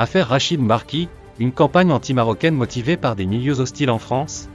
Affaire Rachid Mbarki, une campagne anti-marocaine motivée par des milieux hostiles en France?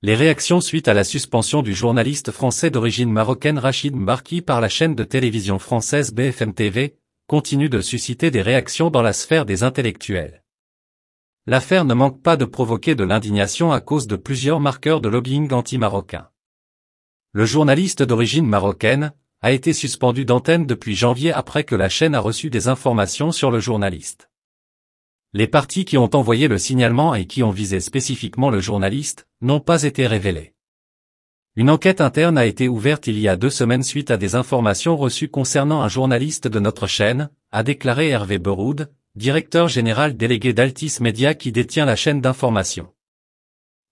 Les réactions suite à la suspension du journaliste français d'origine marocaine Rachid Mbarki par la chaîne de télévision française BFM TV, continuent de susciter des réactions dans la sphère des intellectuels. L'affaire ne manque pas de provoquer de l'indignation à cause de plusieurs marqueurs de lobbying anti-marocain. Le journaliste d'origine marocaine a été suspendu d'antenne depuis janvier après que la chaîne a reçu des informations sur le journaliste. Les parties qui ont envoyé le signalement et qui ont visé spécifiquement le journaliste n'ont pas été révélées. Une enquête interne a été ouverte il y a 2 semaines suite à des informations reçues concernant un journaliste de notre chaîne, a déclaré Hervé Beroud, directeur général délégué d'Altis Media qui détient la chaîne d'information.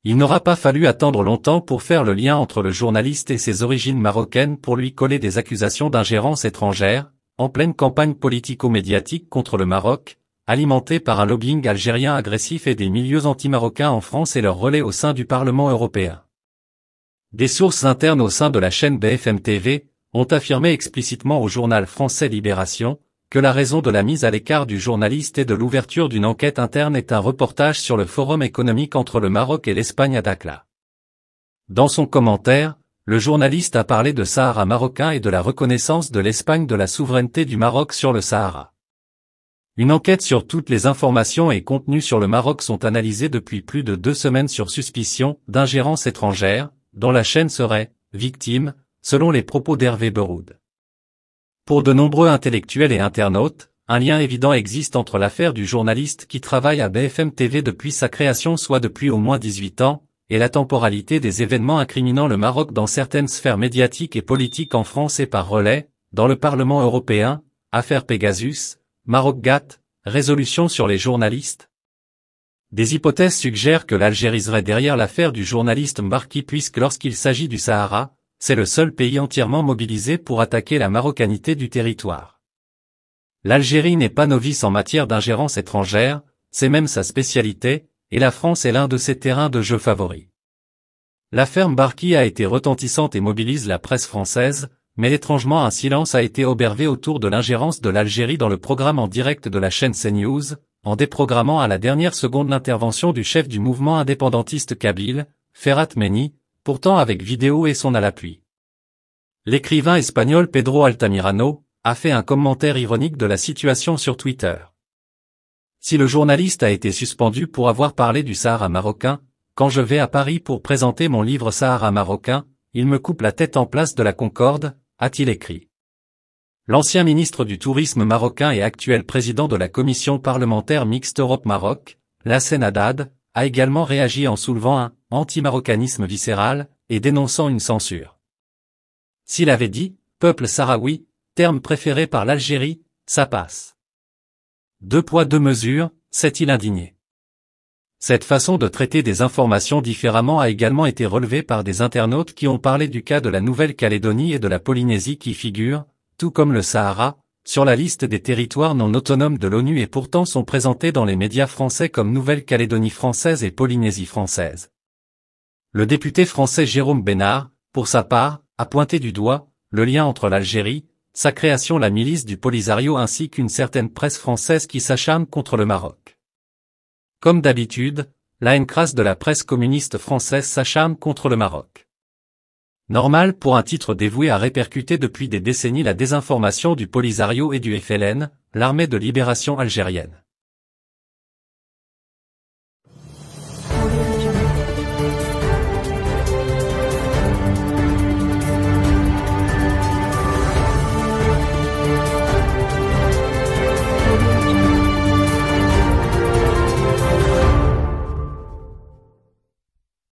Il n'aura pas fallu attendre longtemps pour faire le lien entre le journaliste et ses origines marocaines pour lui coller des accusations d'ingérence étrangère, en pleine campagne politico-médiatique contre le Maroc, alimenté par un lobbying algérien agressif et des milieux anti-marocains en France et leur relais au sein du Parlement européen. Des sources internes au sein de la chaîne BFM TV ont affirmé explicitement au journal français Libération que la raison de la mise à l'écart du journaliste et de l'ouverture d'une enquête interne est un reportage sur le forum économique entre le Maroc et l'Espagne à Dakhla. Dans son commentaire, le journaliste a parlé de Sahara marocain et de la reconnaissance de l'Espagne de la souveraineté du Maroc sur le Sahara. Une enquête sur toutes les informations et contenus sur le Maroc sont analysés depuis plus de 2 semaines sur suspicion d'ingérence étrangère, dont la chaîne serait victime, selon les propos d'Hervé Beroud. Pour de nombreux intellectuels et internautes, un lien évident existe entre l'affaire du journaliste qui travaille à BFM TV depuis sa création soit depuis au moins 18 ans, et la temporalité des événements incriminant le Maroc dans certaines sphères médiatiques et politiques en France et par relais, dans le Parlement européen, affaire Pegasus, Maroc-Gate, résolution sur les journalistes. Des hypothèses suggèrent que l'Algérie serait derrière l'affaire du journaliste Mbarki puisque lorsqu'il s'agit du Sahara, c'est le seul pays entièrement mobilisé pour attaquer la marocanité du territoire. L'Algérie n'est pas novice en matière d'ingérence étrangère, c'est même sa spécialité, et la France est l'un de ses terrains de jeu favoris. L'affaire Mbarki a été retentissante et mobilise la presse française, mais étrangement un silence a été observé autour de l'ingérence de l'Algérie dans le programme en direct de la chaîne CNews, en déprogrammant à la dernière seconde l'intervention du chef du mouvement indépendantiste kabyle, Ferhat Meni, pourtant avec vidéo et son à l'appui. L'écrivain espagnol Pedro Altamirano a fait un commentaire ironique de la situation sur Twitter. Si le journaliste a été suspendu pour avoir parlé du Sahara marocain, quand je vais à Paris pour présenter mon livre Sahara marocain, il me coupe la tête en place de la Concorde, a-t-il écrit. L'ancien ministre du Tourisme marocain et actuel président de la commission parlementaire mixte Europe-Maroc, Lassane Haddad, a également réagi en soulevant un « anti-marocanisme viscéral » et dénonçant une censure. S'il avait dit « peuple sahraoui », terme préféré par l'Algérie, ça passe. 2 poids 2 mesures, s'est-il indigné. Cette façon de traiter des informations différemment a également été relevée par des internautes qui ont parlé du cas de la Nouvelle-Calédonie et de la Polynésie qui figurent, tout comme le Sahara, sur la liste des territoires non autonomes de l'ONU et pourtant sont présentés dans les médias français comme Nouvelle-Calédonie française et Polynésie française. Le député français Jérôme Bénard, pour sa part, a pointé du doigt le lien entre l'Algérie, sa création la milice du Polisario ainsi qu'une certaine presse française qui s'acharne contre le Maroc. Comme d'habitude, la haine crasse de la presse communiste française s'acharne contre le Maroc. Normal pour un titre dévoué à répercuter depuis des décennies la désinformation du Polisario et du FLN, l'armée de libération algérienne.